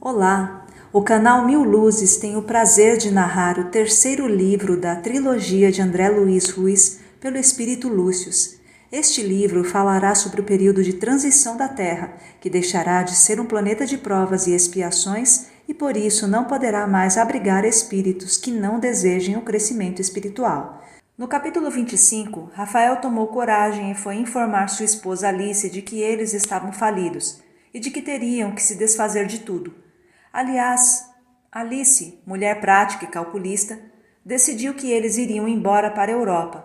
Olá! O canal Mil Luzes tem o prazer de narrar o terceiro livro da trilogia de André Luiz Ruiz pelo Espírito Lúcius. Este livro falará sobre o período de transição da Terra, que deixará de ser um planeta de provas e expiações e por isso não poderá mais abrigar espíritos que não desejem o crescimento espiritual. No capítulo 25, Rafael tomou coragem e foi informar sua esposa Alice de que eles estavam falidos e de que teriam que se desfazer de tudo. Aliás, Alice, mulher prática e calculista, decidiu que eles iriam embora para a Europa.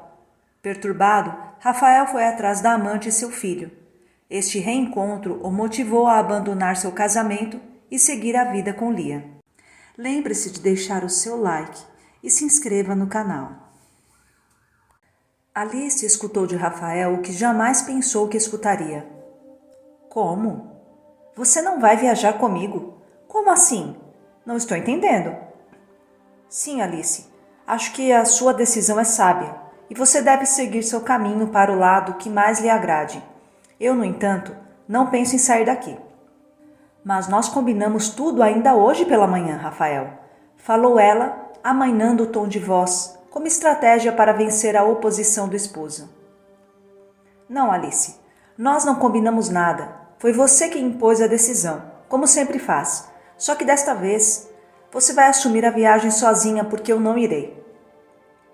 Perturbado, Rafael foi atrás da amante e seu filho. Este reencontro o motivou a abandonar seu casamento e seguir a vida com Lia. Lembre-se de deixar o seu like e se inscreva no canal. Alice escutou de Rafael o que jamais pensou que escutaria. Como? Você não vai viajar comigo? Como assim? Não estou entendendo. Sim, Alice. Acho que a sua decisão é sábia e você deve seguir seu caminho para o lado que mais lhe agrade. Eu, no entanto, não penso em sair daqui. Mas nós combinamos tudo ainda hoje pela manhã, Rafael. Falou ela, amainando o tom de voz, como estratégia para vencer a oposição do esposo. Não, Alice. Nós não combinamos nada. Foi você que impôs a decisão, como sempre faz. Só que desta vez, você vai assumir a viagem sozinha porque eu não irei.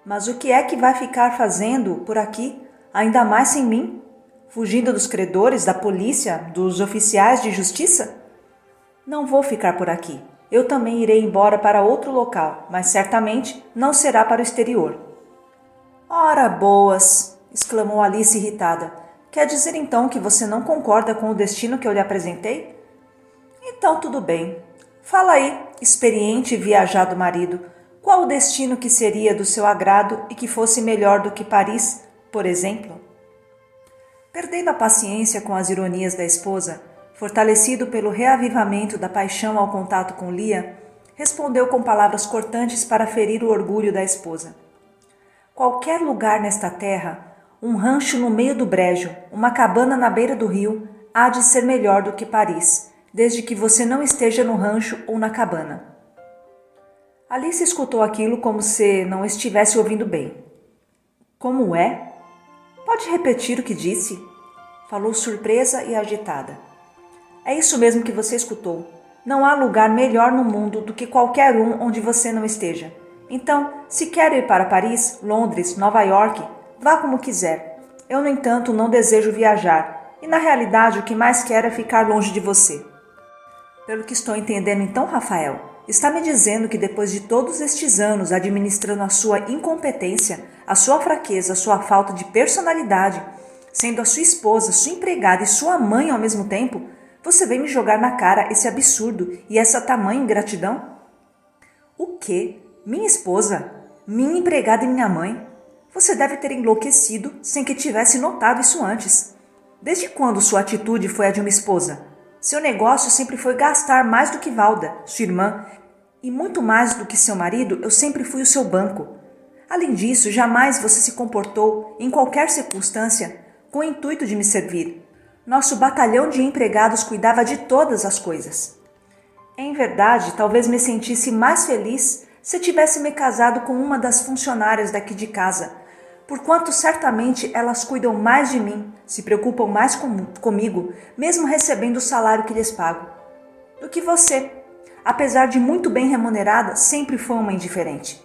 Mas o que é que vai ficar fazendo por aqui, ainda mais sem mim? Fugindo dos credores, da polícia, dos oficiais de justiça? Não vou ficar por aqui. Eu também irei embora para outro local, mas certamente não será para o exterior. Ora boas! Exclamou Alice irritada. Quer dizer então que você não concorda com o destino que eu lhe apresentei? Então tudo bem. Fala aí, experiente e viajado marido, qual o destino que seria do seu agrado e que fosse melhor do que Paris, por exemplo? Perdendo a paciência com as ironias da esposa, fortalecido pelo reavivamento da paixão ao contato com Lia, respondeu com palavras cortantes para ferir o orgulho da esposa. Qualquer lugar nesta terra, um rancho no meio do brejo, uma cabana na beira do rio, há de ser melhor do que Paris, desde que você não esteja no rancho ou na cabana. Alice escutou aquilo como se não estivesse ouvindo bem. Como é? Pode repetir o que disse? Falou surpresa e agitada. É isso mesmo que você escutou. Não há lugar melhor no mundo do que qualquer um onde você não esteja. Então, se quer ir para Paris, Londres, Nova York, vá como quiser. Eu, no entanto, não desejo viajar. E, na realidade, o que mais quero é ficar longe de você. Pelo que estou entendendo então, Rafael, está me dizendo que depois de todos estes anos administrando a sua incompetência, a sua fraqueza, a sua falta de personalidade, sendo a sua esposa, sua empregada e sua mãe ao mesmo tempo, você vem me jogar na cara esse absurdo e essa tamanha ingratidão? O quê? Minha esposa? Minha empregada e minha mãe? Você deve ter enlouquecido sem que tivesse notado isso antes. Desde quando sua atitude foi a de uma esposa? Seu negócio sempre foi gastar mais do que Valda, sua irmã, e muito mais do que seu marido, eu sempre fui o seu banco. Além disso, jamais você se comportou, em qualquer circunstância, com o intuito de me servir. Nosso batalhão de empregados cuidava de todas as coisas. Em verdade, talvez me sentisse mais feliz se tivesse me casado com uma das funcionárias daqui de casa, porquanto certamente elas cuidam mais de mim, se preocupam mais comigo, mesmo recebendo o salário que lhes pago, do que você. Apesar de muito bem remunerada, sempre foi uma indiferente.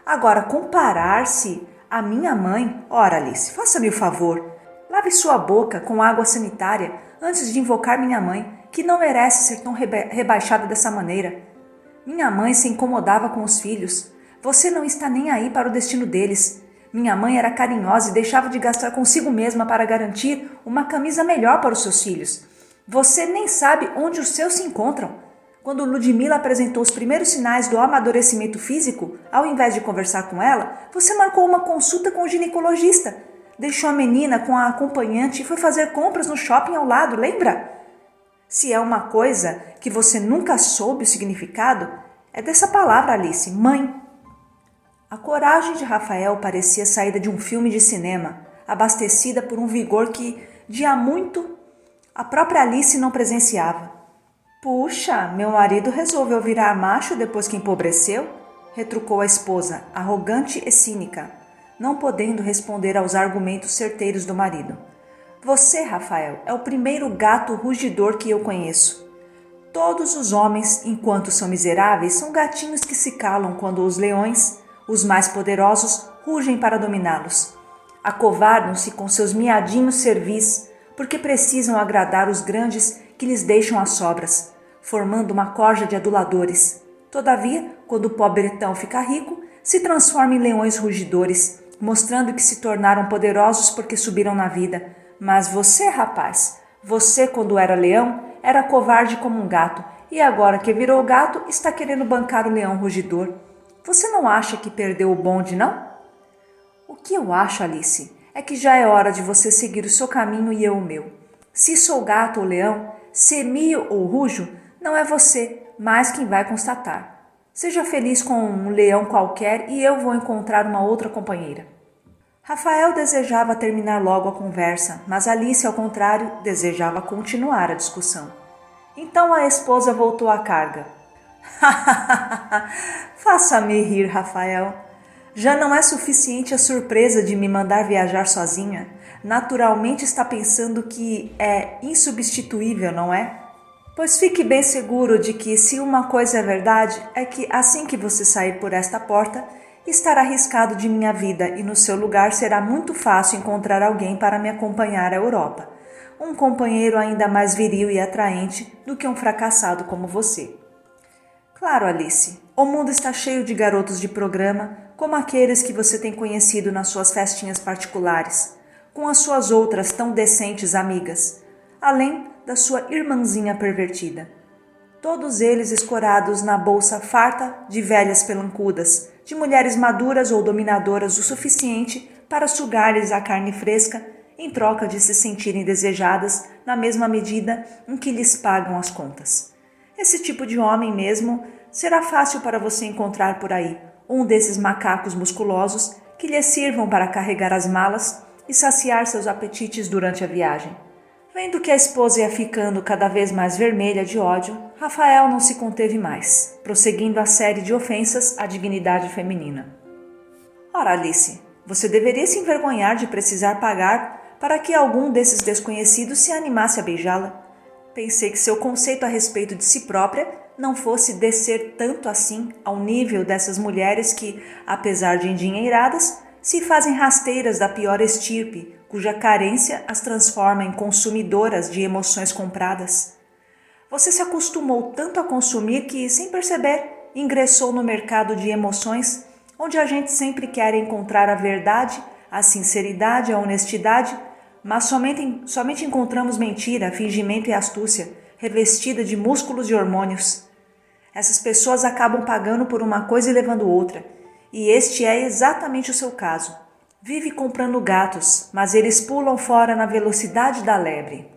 Agora, comparar-se à minha mãe... Ora, Alice, faça-me o favor. Lave sua boca com água sanitária antes de invocar minha mãe, que não merece ser tão rebaixada dessa maneira. Minha mãe se incomodava com os filhos. Você não está nem aí para o destino deles. Minha mãe era carinhosa e deixava de gastar consigo mesma para garantir uma camisa melhor para os seus filhos. Você nem sabe onde os seus se encontram. Quando Ludmila apresentou os primeiros sinais do amadurecimento físico, ao invés de conversar com ela, você marcou uma consulta com o ginecologista. Deixou a menina com a acompanhante e foi fazer compras no shopping ao lado, lembra? Se é uma coisa que você nunca soube o significado, é dessa palavra, Alice, mãe. A coragem de Rafael parecia saída de um filme de cinema, abastecida por um vigor que, de há muito, a própria Alice não presenciava. Puxa, meu marido resolveu virar macho depois que empobreceu? Retrucou a esposa, arrogante e cínica, não podendo responder aos argumentos certeiros do marido. Você, Rafael, é o primeiro gato rugidor que eu conheço. Todos os homens, enquanto são miseráveis, são gatinhos que se calam quando os leões, os mais poderosos, rugem para dominá-los. Acovardam-se com seus miadinhos servis, porque precisam agradar os grandes que lhes deixam as sobras, formando uma corja de aduladores. Todavia, quando o pobretão fica rico, se transforma em leões rugidores, mostrando que se tornaram poderosos porque subiram na vida. Mas você, rapaz, você quando era leão, era covarde como um gato, e agora que virou gato, está querendo bancar o leão rugidor. Você não acha que perdeu o bonde, não? O que eu acho, Alice, é que já é hora de você seguir o seu caminho e eu o meu. Se sou gato ou leão, se mio ou rujo, não é você, mas quem vai constatar. Seja feliz com um leão qualquer e eu vou encontrar uma outra companheira. Rafael desejava terminar logo a conversa, mas Alice, ao contrário, desejava continuar a discussão. Então a esposa voltou à carga. Faça-me rir, Rafael. Já não é suficiente a surpresa de me mandar viajar sozinha? Naturalmente está pensando que é insubstituível, não é? Pois fique bem seguro de que, se uma coisa é verdade, é que assim que você sair por esta porta, estará arriscado de minha vida e no seu lugar será muito fácil encontrar alguém para me acompanhar à Europa. Um companheiro ainda mais viril e atraente do que um fracassado como você. Claro, Alice, o mundo está cheio de garotos de programa, como aqueles que você tem conhecido nas suas festinhas particulares, com as suas outras tão decentes amigas, além da sua irmãzinha pervertida. Todos eles escorados na bolsa farta de velhas pelancudas, de mulheres maduras ou dominadoras o suficiente para sugar-lhes a carne fresca em troca de se sentirem desejadas na mesma medida em que lhes pagam as contas. Esse tipo de homem mesmo será fácil para você encontrar por aí, um desses macacos musculosos que lhe sirvam para carregar as malas e saciar seus apetites durante a viagem. Vendo que a esposa ia ficando cada vez mais vermelha de ódio, Rafael não se conteve mais, prosseguindo a série de ofensas à dignidade feminina. Ora, Alice, você deveria se envergonhar de precisar pagar para que algum desses desconhecidos se animasse a beijá-la. Pensei que seu conceito a respeito de si própria não fosse descer tanto assim ao nível dessas mulheres que, apesar de endinheiradas, se fazem rasteiras da pior estirpe, cuja carência as transforma em consumidoras de emoções compradas. Você se acostumou tanto a consumir que, sem perceber, ingressou no mercado de emoções, onde a gente sempre quer encontrar a verdade, a sinceridade, a honestidade, mas somente encontramos mentira, fingimento e astúcia, revestida de músculos e hormônios. Essas pessoas acabam pagando por uma coisa e levando outra, e este é exatamente o seu caso. Vive comprando gatos, mas eles pulam fora na velocidade da lebre.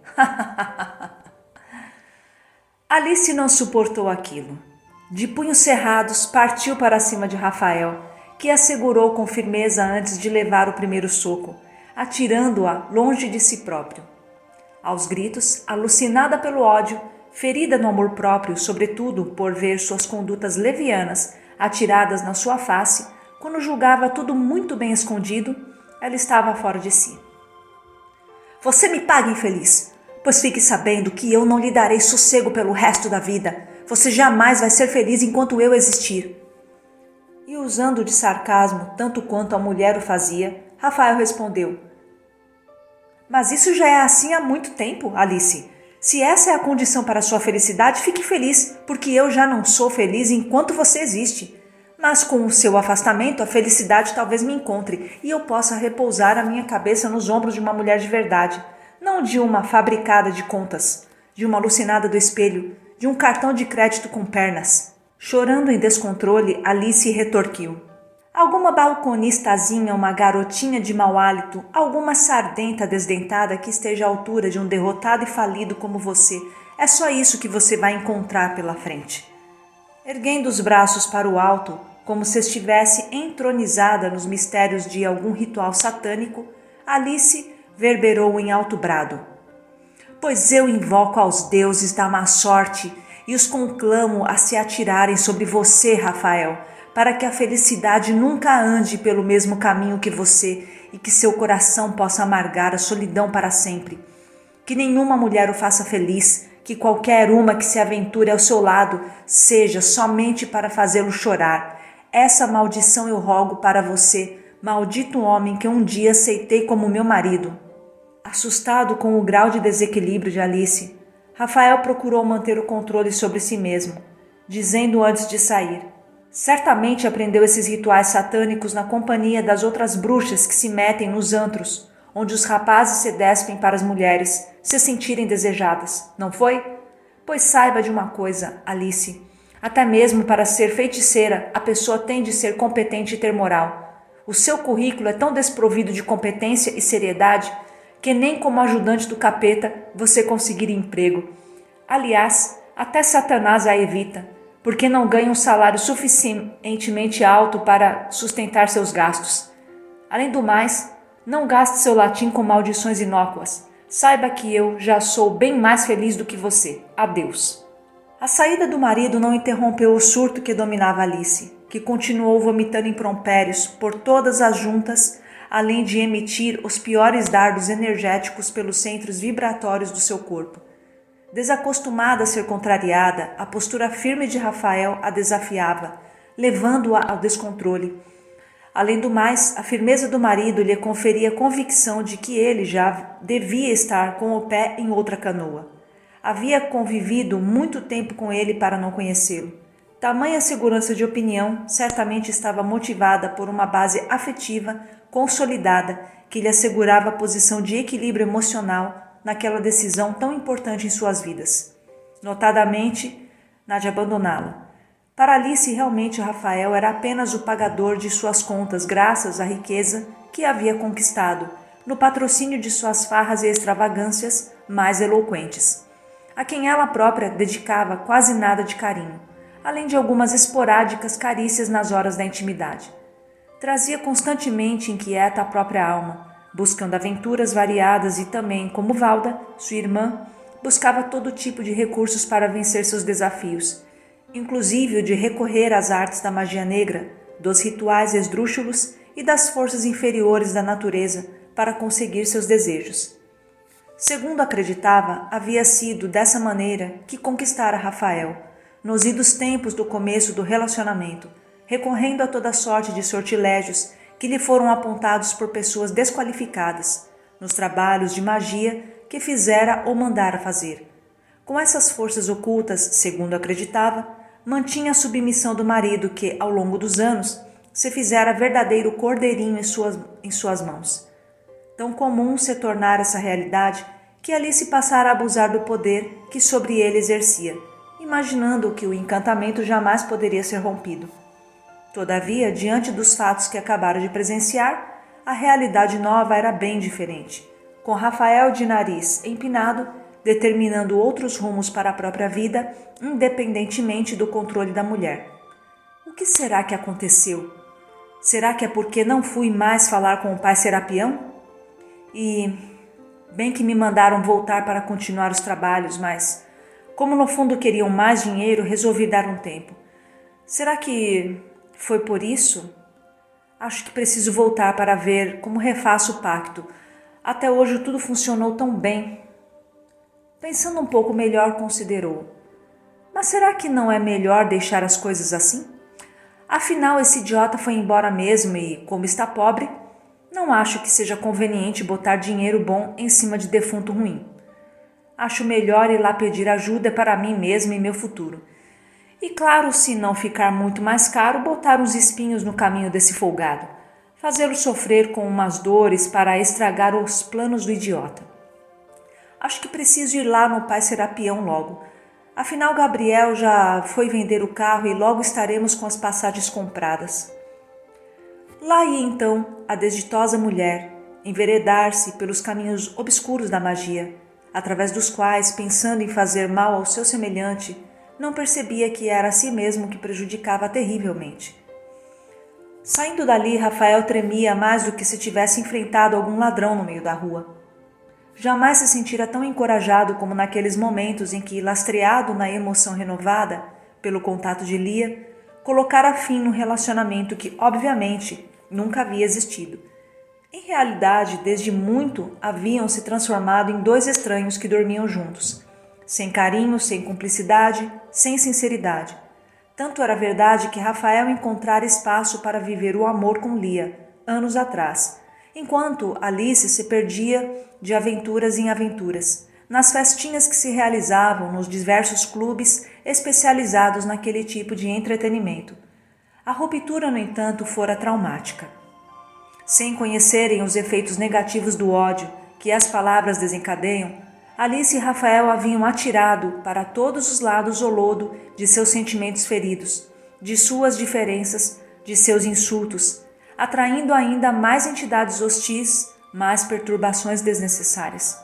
Alice não suportou aquilo. De punhos cerrados, partiu para cima de Rafael, que a segurou com firmeza antes de levar o primeiro soco, atirando-a longe de si próprio. Aos gritos, alucinada pelo ódio, ferida no amor próprio, sobretudo por ver suas condutas levianas atiradas na sua face, quando julgava tudo muito bem escondido, ela estava fora de si. Você me paga, infeliz, pois fique sabendo que eu não lhe darei sossego pelo resto da vida. Você jamais vai ser feliz enquanto eu existir. E usando de sarcasmo tanto quanto a mulher o fazia, Rafael respondeu: Mas isso já é assim há muito tempo, Alice. Se essa é a condição para sua felicidade, fique feliz, porque eu já não sou feliz enquanto você existe. Mas com o seu afastamento, a felicidade talvez me encontre e eu possa repousar a minha cabeça nos ombros de uma mulher de verdade, não de uma fabricada de contas, de uma alucinada do espelho, de um cartão de crédito com pernas. Chorando em descontrole, Alice retorquiu: Alguma balconistazinha, uma garotinha de mau hálito, alguma sardenta desdentada que esteja à altura de um derrotado e falido como você. É só isso que você vai encontrar pela frente. Erguendo os braços para o alto, como se estivesse entronizada nos mistérios de algum ritual satânico, Alice verberou em alto brado: Pois eu invoco aos deuses da má sorte e os conclamo a se atirarem sobre você, Rafael, para que a felicidade nunca ande pelo mesmo caminho que você e que seu coração possa amargar a solidão para sempre. Que nenhuma mulher o faça feliz, que qualquer uma que se aventure ao seu lado seja somente para fazê-lo chorar. Essa maldição eu rogo para você, maldito homem que um dia aceitei como meu marido. Assustado com o grau de desequilíbrio de Alice, Rafael procurou manter o controle sobre si mesmo, dizendo antes de sair: certamente aprendeu esses rituais satânicos na companhia das outras bruxas que se metem nos antros, onde os rapazes se despem para as mulheres se sentirem desejadas, não foi? Pois saiba de uma coisa, Alice, até mesmo para ser feiticeira a pessoa tem de ser competente e ter moral. O seu currículo é tão desprovido de competência e seriedade que nem como ajudante do capeta você conseguiria emprego. Aliás, até Satanás a evita, porque não ganha um salário suficientemente alto para sustentar seus gastos. Além do mais, não gaste seu latim com maldições inócuas. Saiba que eu já sou bem mais feliz do que você. Adeus. A saída do marido não interrompeu o surto que dominava Alice, que continuou vomitando impropérios por todas as juntas, além de emitir os piores dardos energéticos pelos centros vibratórios do seu corpo. Desacostumada a ser contrariada, a postura firme de Rafael a desafiava, levando-a ao descontrole. Além do mais, a firmeza do marido lhe conferia a convicção de que ele já devia estar com o pé em outra canoa. Havia convivido muito tempo com ele para não conhecê-lo. Tamanha segurança de opinião certamente estava motivada por uma base afetiva consolidada que lhe assegurava a posição de equilíbrio emocional naquela decisão tão importante em suas vidas, notadamente na de abandoná-la. Para Alice, realmente Rafael era apenas o pagador de suas contas graças à riqueza que havia conquistado, no patrocínio de suas farras e extravagâncias mais eloquentes, a quem ela própria dedicava quase nada de carinho, além de algumas esporádicas carícias nas horas da intimidade. Trazia constantemente inquieta a própria alma, buscando aventuras variadas e também, como Valda, sua irmã, buscava todo tipo de recursos para vencer seus desafios, inclusive o de recorrer às artes da magia negra, dos rituais esdrúxulos e das forças inferiores da natureza para conseguir seus desejos. Segundo acreditava, havia sido dessa maneira que conquistara Rafael, nos idos tempos do começo do relacionamento, recorrendo a toda sorte de sortilégios que lhe foram apontados por pessoas desqualificadas, nos trabalhos de magia que fizera ou mandara fazer. Com essas forças ocultas, segundo acreditava, mantinha a submissão do marido que, ao longo dos anos, se fizera verdadeiro cordeirinho em suas mãos. Tão comum se tornara essa realidade que Alice passara a abusar do poder que sobre ele exercia, imaginando que o encantamento jamais poderia ser rompido. Todavia, diante dos fatos que acabara de presenciar, a realidade nova era bem diferente, com Rafael de nariz empinado, determinando outros rumos para a própria vida, independentemente do controle da mulher. O que será que aconteceu? Será que é porque não fui mais falar com o pai Serapião? E bem que me mandaram voltar para continuar os trabalhos, mas, como no fundo queriam mais dinheiro, resolvi dar um tempo. Será que foi por isso? Acho que preciso voltar para ver como refaço o pacto. Até hoje tudo funcionou tão bem. Pensando um pouco melhor, considerou: mas será que não é melhor deixar as coisas assim? Afinal, esse idiota foi embora mesmo e, como está pobre, não acho que seja conveniente botar dinheiro bom em cima de defunto ruim. Acho melhor ir lá pedir ajuda para mim mesmo e meu futuro. E claro, se não ficar muito mais caro, botar uns espinhos no caminho desse folgado, fazê-lo sofrer com umas dores para estragar os planos do idiota. Acho que preciso ir lá no pai Serapião logo. Afinal, Gabriel já foi vender o carro e logo estaremos com as passagens compradas. Lá ia então a desditosa mulher enveredar-se pelos caminhos obscuros da magia, através dos quais, pensando em fazer mal ao seu semelhante, não percebia que era a si mesmo que prejudicava terrivelmente. Saindo dali, Rafael tremia mais do que se tivesse enfrentado algum ladrão no meio da rua. jamais se sentira tão encorajado como naqueles momentos em que, lastreado na emoção renovada pelo contato de Lia, colocara fim num relacionamento que, obviamente, nunca havia existido. Em realidade, desde muito haviam se transformado em dois estranhos que dormiam juntos, sem carinho, sem cumplicidade, sem sinceridade. Tanto era verdade que Rafael encontrara espaço para viver o amor com Lia, anos atrás, enquanto Alice se perdia de aventuras em aventuras, nas festinhas que se realizavam nos diversos clubes especializados naquele tipo de entretenimento. A ruptura, no entanto, fora traumática. Sem conhecerem os efeitos negativos do ódio que as palavras desencadeiam, Alice e Rafael haviam atirado para todos os lados o lodo de seus sentimentos feridos, de suas diferenças, de seus insultos, atraindo ainda mais entidades hostis, mais perturbações desnecessárias.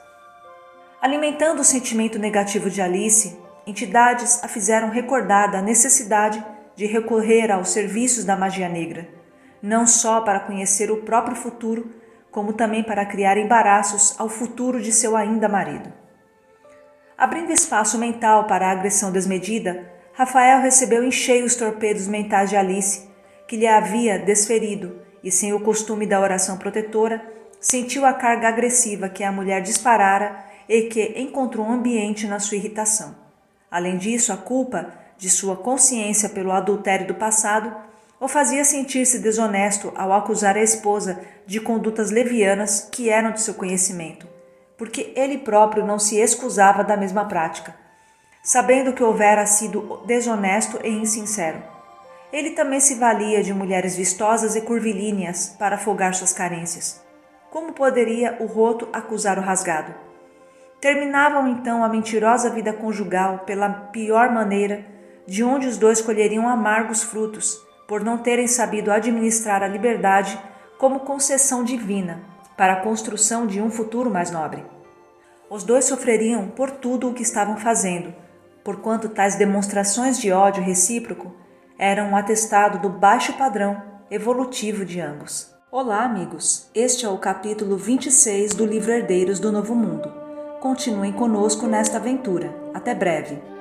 Alimentando o sentimento negativo de Alice, entidades a fizeram recordar da necessidade de recorrer aos serviços da magia negra, não só para conhecer o próprio futuro, como também para criar embaraços ao futuro de seu ainda marido. Abrindo espaço mental para a agressão desmedida, Rafael recebeu em cheio os torpedos mentais de Alice, que lhe havia desferido, e sem o costume da oração protetora, sentiu a carga agressiva que a mulher disparara e que encontrou um ambiente na sua irritação. Além disso, a culpa de sua consciência pelo adultério do passado o fazia sentir-se desonesto ao acusar a esposa de condutas levianas que eram de seu conhecimento, porque ele próprio não se excusava da mesma prática, sabendo que houvera sido desonesto e insincero. Ele também se valia de mulheres vistosas e curvilíneas para afogar suas carências. Como poderia o roto acusar o rasgado? Terminavam então a mentirosa vida conjugal pela pior maneira, de onde os dois colheriam amargos frutos, por não terem sabido administrar a liberdade como concessão divina para a construção de um futuro mais nobre. Os dois sofreriam por tudo o que estavam fazendo, porquanto tais demonstrações de ódio recíproco eram um atestado do baixo padrão evolutivo de ambos. Olá, amigos! Este é o capítulo 26 do livro Herdeiros do Novo Mundo. Continuem conosco nesta aventura. Até breve!